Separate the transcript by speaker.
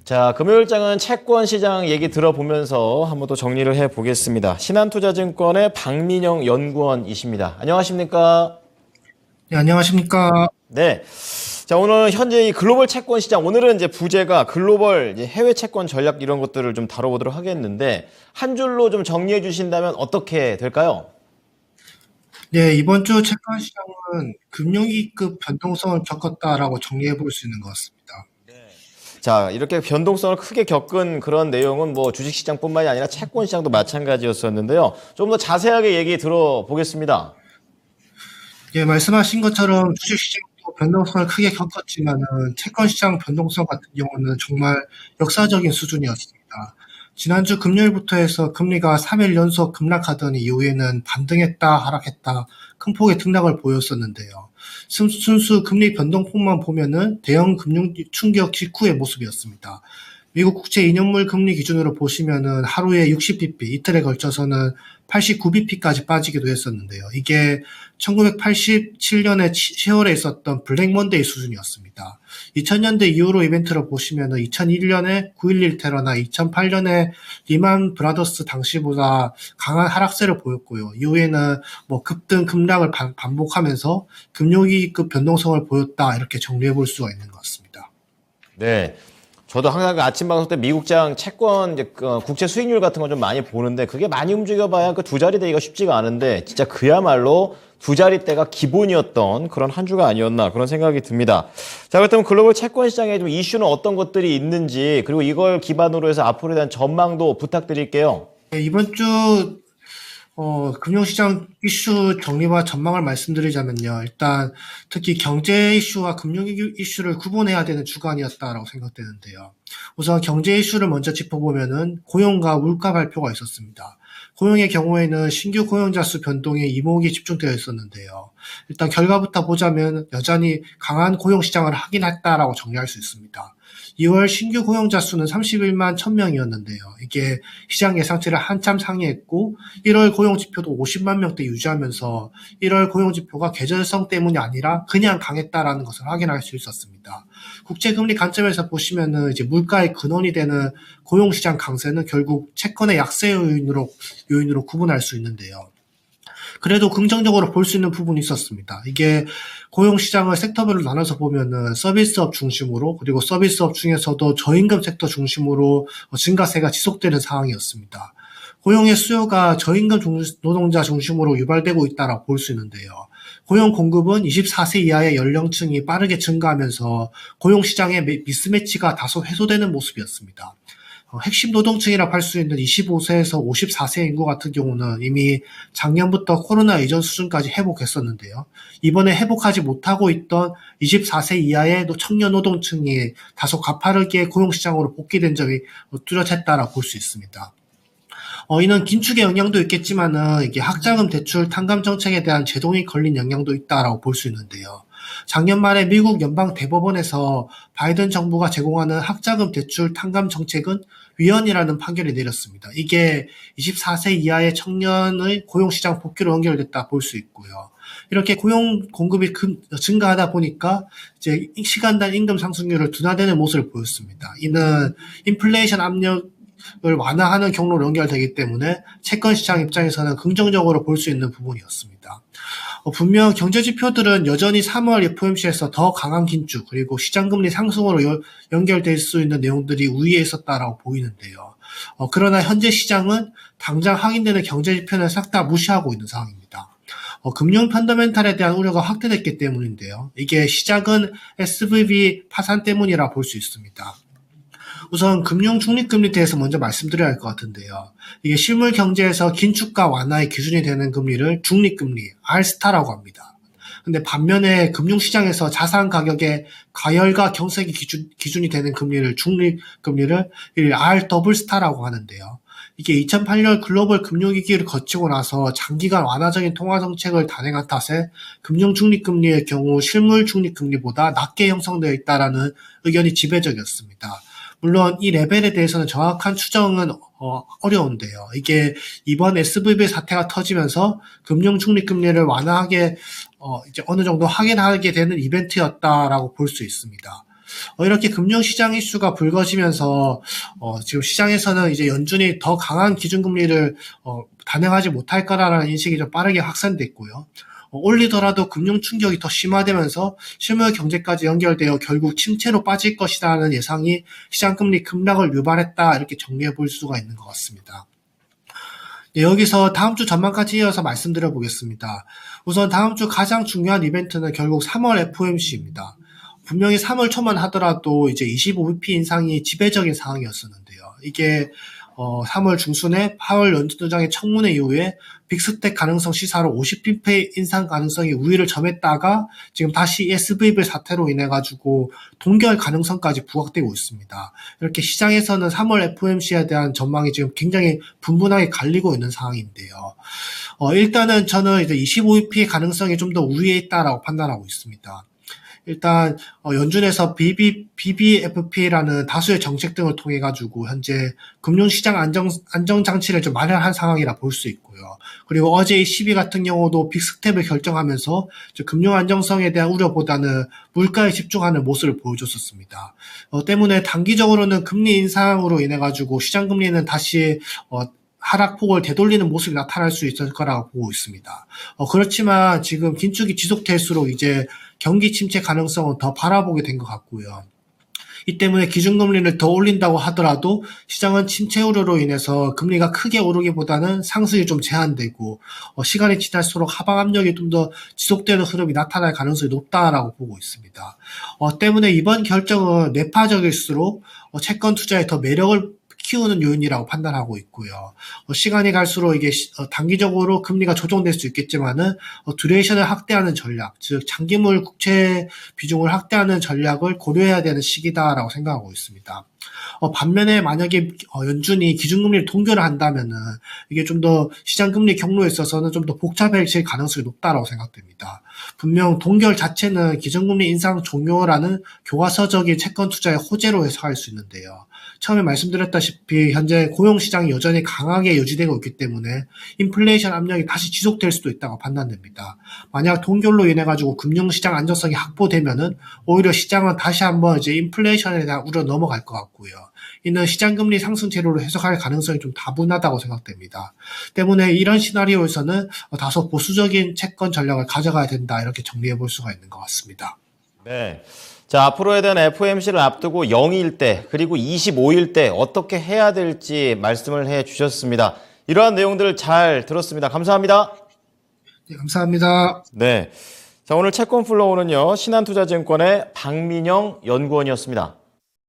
Speaker 1: 자, 금요일장은 채권 시장 얘기 들어보면서 한번 또 정리를 해보겠습니다. 신한투자증권의 박민영 연구원이십니다. 안녕하십니까?
Speaker 2: 네, 안녕하십니까.
Speaker 1: 네. 자, 오늘 현재 이 글로벌 채권 시장, 오늘은 이제 부제가 글로벌 이제 해외 채권 전략 이런 것들을 좀 다뤄보도록 하겠는데, 한 줄로 좀 정리해 주신다면 어떻게 될까요?
Speaker 2: 네, 이번 주 채권 시장은 금융위기급 변동성을 겪었다라고 정리해 볼 수 있는 것 같습니다.
Speaker 1: 자, 이렇게 변동성을 크게 겪은 그런 내용은 뭐 주식시장뿐만이 아니라 채권 시장도 마찬가지였었는데요. 좀 더 자세하게 얘기 들어보겠습니다.
Speaker 2: 예, 말씀하신 것처럼 주식시장도 변동성을 크게 겪었지만은 채권 시장 변동성 같은 경우는 정말 역사적인 수준이었습니다. 지난주 금요일부터 해서 금리가 3일 연속 급락하더니 이후에는 반등했다, 하락했다, 큰 폭의 등락을 보였었는데요. 순수 금리 변동폭만 보면은 대형 금융 충격 직후의 모습이었습니다. 미국 국채 2년물 금리 기준으로 보시면은 하루에 60bp, 이틀에 걸쳐서는 89bp까지 빠지기도 했었는데요. 이게 1987년에 10월에 있었던 블랙 먼데이 수준이었습니다. 2000년대 이후로 이벤트를 보시면은 2001년에 9.11 테러나 2008년에 리만 브라더스 당시보다 강한 하락세를 보였고요. 이후에는 뭐 급등 급락을 반복하면서 금융위기급 변동성을 보였다, 이렇게 정리해 볼 수가 있는 것 같습니다.
Speaker 1: 네. 저도 항상 그 아침 방송 때 미국장 채권 이제 국채 수익률 같은 거 좀 많이 보는데 그게 많이 움직여봐야 그 두 자리 되기가 쉽지가 않은데 진짜 그야말로 두 자리대가 기본이었던 그런 한 주가 아니었나 그런 생각이 듭니다. 자, 그렇다면 글로벌 채권 시장에 좀 이슈는 어떤 것들이 있는지 그리고 이걸 기반으로 해서 앞으로에 대한 전망도 부탁드릴게요.
Speaker 2: 네, 이번 주 금융시장 이슈 정리와 전망을 말씀드리자면요. 일단 특히 경제 이슈와 금융 이슈를 구분해야 되는 주간이었다라고 생각되는데요. 우선 경제 이슈를 먼저 짚어보면은 고용과 물가 발표가 있었습니다. 고용의 경우에는 신규 고용자 수 변동에 이목이 집중되어 있었는데요. 일단 결과부터 보자면 여전히 강한 고용 시장을 확인했다라고 정리할 수 있습니다. 2월 신규 고용자 수는 31만 1000명이었는데요. 이게 시장 예상치를 한참 상회했고 1월 고용 지표도 50만 명대 유지하면서 1월 고용 지표가 계절성 때문이 아니라 그냥 강했다라는 것을 확인할 수 있었습니다. 국채금리 관점에서 보시면은 이제 물가의 근원이 되는 고용 시장 강세는 결국 채권의 약세 요인으로 구분할 수 있는데요. 그래도 긍정적으로 볼 수 있는 부분이 있었습니다. 이게 고용시장을 섹터별로 나눠서 보면은 서비스업 중심으로, 그리고 서비스업 중에서도 저임금 섹터 중심으로 증가세가 지속되는 상황이었습니다. 고용의 수요가 저임금 노동자 중심으로 유발되고 있다고 볼 수 있는데요. 고용 공급은 24세 이하의 연령층이 빠르게 증가하면서 고용시장의 미스매치가 다소 해소되는 모습이었습니다. 핵심 노동층이라고 할 수 있는 25세에서 54세 인구 같은 경우는 이미 작년부터 코로나 이전 수준까지 회복했었는데요. 이번에 회복하지 못하고 있던 24세 이하의 청년 노동층이 다소 가파르게 고용시장으로 복귀된 점이 뚜렷했다라고 볼 수 있습니다. 이는 긴축의 영향도 있겠지만은 이게 학자금 대출 탕감 정책에 대한 제동이 걸린 영향도 있다라고 볼 수 있는데요. 작년 말에 미국 연방 대법원에서 바이든 정부가 제공하는 학자금 대출 탕감 정책은 위헌이라는 판결이 내렸습니다. 이게 24세 이하의 청년의 고용시장 복귀로 연결됐다 볼 수 있고요. 이렇게 고용 공급이 증가하다 보니까 이제 시간당 임금 상승률을 둔화되는 모습을 보였습니다. 이는 인플레이션 압력 을 완화하는 경로로 연결되기 때문에 채권 시장 입장에서는 긍정적으로 볼 수 있는 부분이었습니다. 분명 경제 지표들은 여전히 3월 FOMC에서 더 강한 긴축 그리고 시장금리 상승으로 연결될 수 있는 내용들이 우위에 있었다라고 보이는데요. 그러나 현재 시장은 당장 확인되는 경제 지표는 싹 다 무시하고 있는 상황입니다. 금융 펀더멘탈에 대한 우려가 확대됐기 때문인데요. 이게 시작은 SVB 파산 때문이라 볼 수 있습니다. 우선 금융 중립금리에 대해서 먼저 말씀드려야 할 것 같은데요. 이게 실물 경제에서 긴축과 완화의 기준이 되는 금리를 중립금리, R스타라고 합니다. 근데 반면에 금융시장에서 자산 가격의 가열과 경색이 기준이 되는 금리를 중립금리를 R 더블스타라고 하는데요. 이게 2008년 글로벌 금융위기를 거치고 나서 장기간 완화적인 통화정책을 단행한 탓에 금융 중립금리의 경우 실물 중립금리보다 낮게 형성되어 있다는 의견이 지배적이었습니다. 물론 이 레벨에 대해서는 정확한 추정은 어려운데요. 이게 이번 SVB 사태가 터지면서 금융 중립금리를 완화하게 이제 어느 정도 확인하게 되는 이벤트였다라고 볼 수 있습니다. 이렇게 금융시장 이슈가 불거지면서 지금 시장에서는 이제 연준이 더 강한 기준금리를 단행하지 못할 거라는 인식이 좀 빠르게 확산됐고요. 올리더라도 금융 충격이 더 심화되면서 실물 경제까지 연결되어 결국 침체로 빠질 것이라는 예상이 시장금리 급락을 유발했다, 이렇게 정리해 볼 수가 있는 것 같습니다. 네, 여기서 다음 주 전망까지 이어서 말씀드려 보겠습니다. 우선 다음 주 가장 중요한 이벤트는 결국 3월 FOMC입니다. 분명히 3월 초만 하더라도 이제 25bp 인상이 지배적인 상황이었었는데요. 이게 3월 중순에 파월 연준의장의 청문회 이후에 빅스텝 가능성 시사로 50bp 인상 가능성이 우위를 점했다가 지금 다시 SVB 사태로 인해 가지고 동결 가능성까지 부각되고 있습니다. 이렇게 시장에서는 3월 FOMC에 대한 전망이 지금 굉장히 분분하게 갈리고 있는 상황인데요. 일단은 저는 이제 25bp의 가능성이 좀 더 우위에 있다라고 판단하고 있습니다. 일단 연준에서 BBFP라는 다수의 정책 등을 통해 가지고 현재 금융시장 안정 장치를 좀 마련한 상황이라 볼 수 있고요. 그리고 어제 ECB 같은 경우도 빅스텝을 결정하면서 금융 안정성에 대한 우려보다는 물가에 집중하는 모습을 보여줬었습니다. 때문에 단기적으로는 금리 인상으로 인해 가지고 시장 금리는 다시 하락폭을 되돌리는 모습이 나타날 수 있을 거라고 보고 있습니다. 그렇지만 지금 긴축이 지속될수록 이제 경기 침체 가능성은 더 바라보게 된 것 같고요. 이 때문에 기준금리를 더 올린다고 하더라도 시장은 침체 우려로 인해서 금리가 크게 오르기보다는 상승이 좀 제한되고 시간이 지날수록 하방 압력이 좀 더 지속되는 흐름이 나타날 가능성이 높다라고 보고 있습니다. 때문에 이번 결정은 매파적일수록 채권 투자에 더 매력을 키우는 요인이라고 판단하고 있고요. 시간이 갈수록 이게 단기적으로 금리가 조정될 수 있겠지만은 듀레이션을 확대하는 전략, 즉 장기물 국채 비중을 확대하는 전략을 고려해야 되는 시기다라고 생각하고 있습니다. 반면에 만약에 연준이 기준금리를 동결을 한다면은 이게 좀 더 시장금리 경로에 있어서는 좀 더 복잡해질 가능성이 높다라고 생각됩니다. 분명 동결 자체는 기준금리 인상 종료라는 교과서적인 채권 투자의 호재로 해석할 수 있는데요. 처음에 말씀드렸다시피 현재 고용시장이 여전히 강하게 유지되고 있기 때문에 인플레이션 압력이 다시 지속될 수도 있다고 판단됩니다. 만약 동결로 인해 가지고 금융시장 안정성이 확보되면은 오히려 시장은 다시 한번 이제 인플레이션에 대한 우려 넘어갈 것 같고요. 이는 시장금리 상승 재료로 해석할 가능성이 좀 다분하다고 생각됩니다. 때문에 이런 시나리오에서는 다소 보수적인 채권 전략을 가져가야 된다, 이렇게 정리해 볼 수가 있는 것 같습니다.
Speaker 1: 네. 자, 앞으로에 대한 FOMC를 앞두고 0일 때 그리고 25일 때 어떻게 해야 될지 말씀을 해 주셨습니다. 이러한 내용들을 잘 들었습니다. 감사합니다.
Speaker 2: 네, 감사합니다.
Speaker 1: 네. 자, 오늘 채권 플로우는요, 신한투자증권의 박민영 연구원이었습니다.